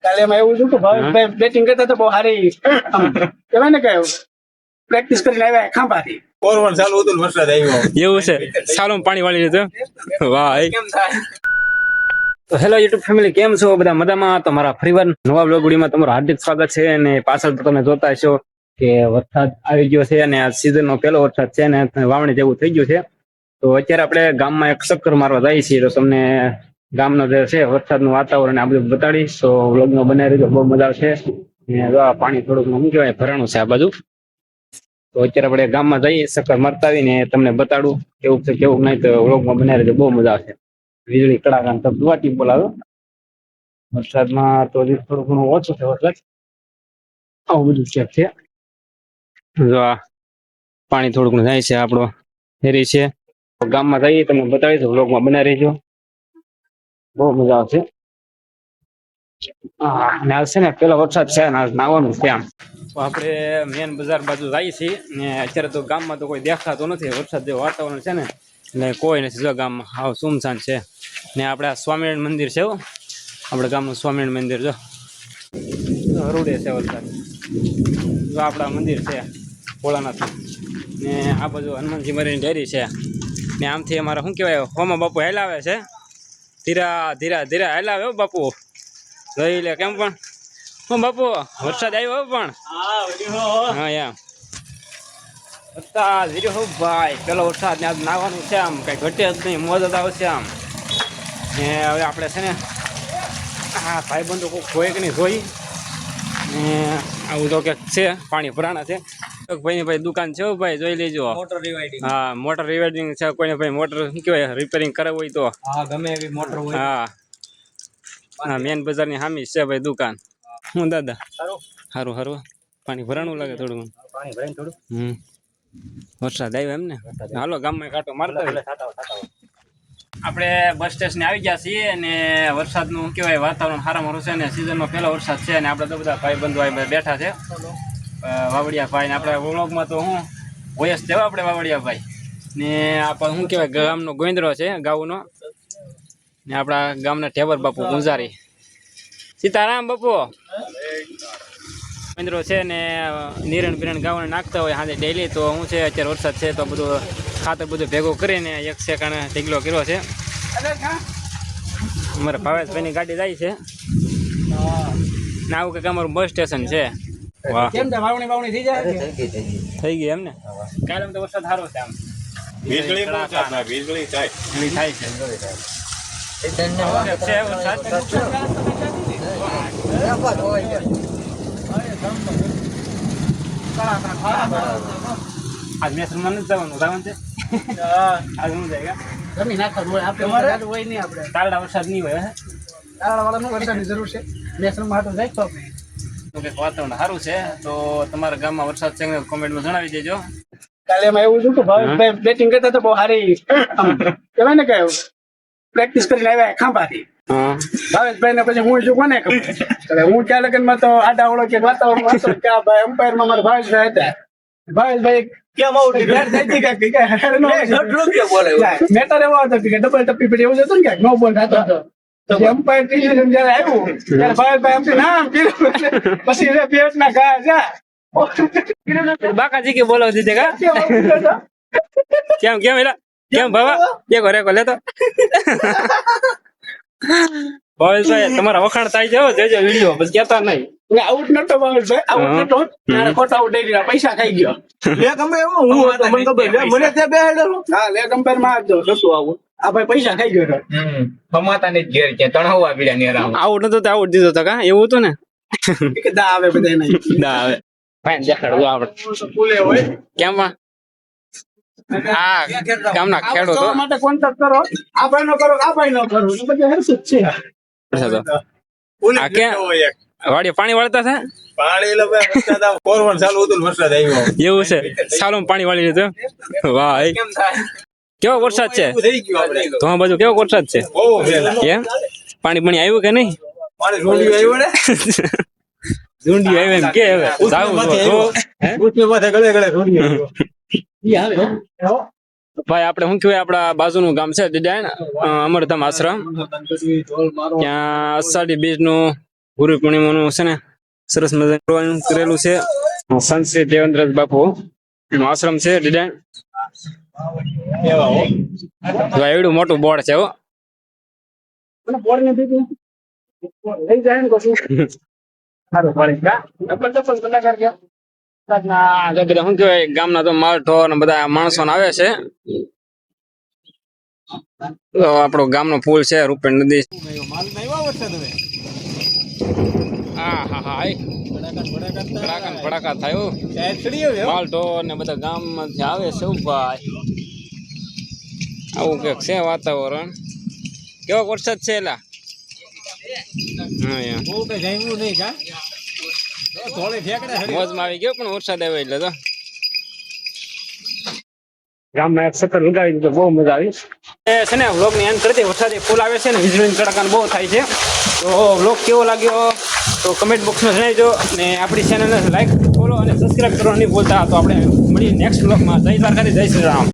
કાલે એમાં એવું હતું કે ભાવેશભાઈ બેટિંગ કરતા તો બહુ સારી કહેવાય ને કે પ્રેક્ટિસ કરીને આવ્યા ખાંભાથી. કોરવણ ચાલુ હતું ને વરસાદ આવ્યો. એવું છે, સારું પાણી વાળી લીધું. વાહ. તો હેલો યુટ્યુબ ફેમિલી, કેમ છો બધા? મજામાં? તમારા ફરીવાર નવા બ્લોગ વિડીયોમાં તમારું હાર્દિક સ્વાગત છે. અને પાછળ તો તમે જોતા હશો કે વરસાદ આવી ગયો છે અને આ સીઝન નો પહેલો વરસાદ છે ને વાવણી જેવું થઈ ગયું છે. તો અત્યારે આપણે ગામમાં એક ચક્કર મારવા જઈએ છીએ. તો તમને ગામનો જે છે વરસાદનું વાતાવરણ આ બધું બતાડીશ. તો વ્લોગમાં બનાવી રહેજો, બહુ મજા આવશે. અને આ પાણી થોડુંક શું કહેવાય ભરાણું છે આ બાજુ. તો અત્યારે આપણે ગામમાં જઈએ, ચક્કર મારતા આવીને તમને બતાડું કેવું છે કેવું નહીં. તો વ્લોગમાં બનાવી રહેજો, બહુ મજા આવશે. વીજળી કડાકા તો દુવાટી બોલાવે. વરસાદમાં તો થોડું ઘણું ઓછું છે વરસાદ. આવું બધું ચેક છે. જો આ પાણી થોડું ઘણું જાય છે, આપણો હેરી છે. ગામમાં જઈએ તમને બતાવીશ, વ્લોગમાં બનાવી રહેજો, બહુ મજા આવશે. અને હાલ છે ને પેલો વરસાદ છે ને નાવાનું છે આમ. તો આપણે મેન બજાર બાજુ જઈએ છીએ ને અત્યારે તો ગામમાં તો કોઈ દેખાતો નથી. વરસાદ જેવું વાતાવરણ છે ને એટલે કોઈ નથી. જો ગામમાં હાવ સુમસાન છે. ને આપણે આ સ્વામિનારાયણ મંદિર છે, આપણે ગામનું સ્વામિનારાયણ મંદિર. જો હરુડે છે વરસાદ. જો આપણા મંદિર છે ભોળાનાથ ને આ બાજુ હનુમાનજી મહારાજની ડેરી છે. ને આમથી અમારા શું કહેવાય હોમા બાપુ હેલાવે છે. ધીરા ધીરા ધીરા હેલાવે હો બાપુ. જોઈ લે કેમ પણ હું બાપુ વરસાદ આવ્યો પણ હા યાર વરસાદ વીર્યો હો ભાઈ. પેલો વરસાદ ને આજ નાવાનું છે, આમ કઈ ઘટે જ નહીં, મોજ જ આવશે આમ. ને હવે આપણે છે ને હા ભાઈબંધો કોઈ જોઈ કે નહીં જોઈ ને આવું તો કે છે પાણી ભરાણા છે. ભાઈની ભાઈ દુકાન છે ભાઈ, જોઈ લેજો. હા મોટર રિવાઇડિંગ છે. કોઈને ભાઈ મોટર શું કહેવાય રિપેરિંગ કરાવવું હોય તો ગમે એવી મોટર હોય. હા મેન બજારની સામી છે ભાઈ દુકાન. હું દાદા સારું સારું પાણી ભરાણું લાગે થોડું. પાણી ભરાઈને થોડું વરસાદ આવ્યો એમ ને. હાલો ગામમાં કાંટો મારતા આપણે બસ સ્ટેશને આવી ગયા છીએ અને વરસાદનું શું કહેવાય વાતાવરણ સારામાં છે ને સિઝનનો પહેલો વરસાદ છે. અને આપણે તો બધા ભાઈ બંધુ બેઠા છે, વાવડિયા ભાઈ ને આપણા વ્લોગમાં તો હું વયસ છે આપણે વાવડિયા ભાઈ ને આપણે શું કહેવાય ગામનો ગોવિંદરો છે ગાઉનો ને આપણા ગામના ઠેબર બાપુ ગુંજારી. સીતારામ બાપુ ગોવિંદરો છે ને નિરણ બિરણ ગાવને નાખતા હોય સાંજે ડેલી. તો શું છે અત્યારે વરસાદ છે તો બધું ખાતર બધું ભેગું કરીને એક સેકન્ડ ઢીગલો કર્યો છે. અમારે ભાવેશભાઈની ગાડી જાય છે ને આવું કંઈક અમારું બસ સ્ટેશન છે. વાહ વાવણી થઈ જાય થઈ ગઈ એમ ને. કાલે તો વરસાદ સારો છે આમ. વીજળી બહુ થાય, વીજળી થાય. થાય છે વરસાદ. આજ મેં શર્મા નથી જવાનું, જવાનું છે આજ હું જાય જમી નાખવાનું આપણે હોય નહીં. આપણે તારડા વરસાદ નહીં હોય. તાળાવાળાનું વરસાદની જરૂર છે. મેસરમાં તો જાય તો કંઈક વાતાવરણ સારું છે. તો તમારા ગામમાં વરસાદ છે કોમેન્ટમાં જણાવી દેજો. કાલે એમાં એવું હતું કે ભાવેશભાઈ બેટિંગ કરતા તો બહુ સારી કહેવાય ને કે પ્રેક્ટિસ કરીને આવ્યા ખાંભાથી. ભાવેશભાઈ ને પછી હું શું કોને ખબર. હું ક્યાં લગનમાં તો આડા ઓળો કે વાતાવરણ વાતો કે આ ભાઈ એમ્પાયરમાં મારા ભાવેશભાઈ હતા. ભાવેશભાઈ કેમ આવું મેટર એવો હતો કે ડબલ ટપ્પી પછી એવું હતું ને કે નો બોલ થતો હતો. એમ્પાયર ડિસિઝન જયારે આવ્યું ત્યારે ભાવેશભાઈ એમ નામ કીધું પછી પેટ ના ઘા જા બાકાજી કે બોલાવી દીધે કા કેમ કેમ એલા કેમ ભાવા એક રેકો લેતો. ભાવેશભાઈ તમારા વખાણ થાય છે જોજો વિડીયો બસ કેતા નહીં. આઉટ નતો ભાવેશભાઈ, આઉટ નતો ત્યારે ખોટા આઉટ દઈ પૈસા ખાઈ ગયો. લેગ અમ્પાયર હું હતો મને ખબર છે. મને ત્યાં બેહાડેલો. હા લેગ અમ્પાયર માં જ નતું આવું. આ ભાઈ પૈસા ખાઈ ગયો. કમાતા ને ઘેર છે તણહવા પીડા ને રામ. આઉટ નતો તો આઉટ દીધો તો કા એવું હતું ને. દા આવે બધા નહીં દા આવે ભાઈ દેખાડો આપણે ફૂલે હોય કેમ આ ગામના ખેડૂતો માટે કોન્ટેક્ટ કરો. આ ભાઈ નો કરો, આ ભાઈ નો કરો, બધું હરસું જ છે. આ કે વાડી પાણી વાળતા છે. પાણી લે ભાઈ વરસાદ આવ કોરવણ ચાલુ હતું ને વરસાદ આવ્યો. એવું છે, સારું પાણી વાળી લીધું. વાહ કેમ થાય કેવો વરસાદ છે થઈ ગયું આપણે તો આ બાજુ કેવો વરસાદ છે બહુ વેલા. એમ પાણી પાણી આવ્યું કે નહીં? પાણી રોડિયું આવ્યું ને ઝુંડી આવ્યું એમ કે હવે જાવું તો ઉઠને માથે ગળે ગળે રોડિયું આવ્યું. ભાઈ આપણે શું કહેવાય આપણા બાજુનું ગામ છે દિડાયણ અમરધામ આશ્રમ. ત્યાં અષાઢી બીજ નું ગુરુ પૂર્ણિમાનું છે ને સરસ મજાનું કરેલું છે. સંત શ્રી દેવેન્દ્રનાથ બાપુ નો આશ્રમ છે ડિઝાઇન. એવડું મોટું બોર્ડ છે હો. બોર્ડ ને દીધું લઈ જાય ને પછી સારું પડે કા ડબલ કલાકાર ગયા આ બધા શું કહેવાય ગામના તો માલઢોર ને બધા માણસો આવે છે. તો આપણો ગામનો પુલ છે રૂપેણ નદી. માલ નહીં વરસાદ હવે હા હા હા ભડાકા ભડાકા થાય હો. ટાયર ચડી આવ્યો માલઢોર ને બધા ગામમાંથી આવે છે ભાઈ. આવું કંઈક છે વાતાવરણ. કેવો વરસાદ છે એલા? હા યાર બહુ કઈ જામ્યું નહીં કા થોડે ઠેકડા મોજમાં આવી ગયો પણ વરસાદ આવ્યો એટલે તો ગામમાં એક સકર લગાવી દીધો. બહુ મજા આવી છે ને. વ્લોગ ની એન્ડ કરતી વરસાદ ફૂલ આવે છે ને વીજળી કડાકા બહુ થાય છે. તો વ્લોગ કેવો લાગ્યો તો કમેન્ટ બોક્સમાં જણાવજો. અને આપણી ચેનલને લાઈક ફોલો અને સબસ્ક્રાઇબ કરવાનું નહીં ભૂલતા. તો આપણે મળીએ નેક્સ્ટ વ્લોગમાં. જય દ્વારકાથી, જય શ્રી રામ.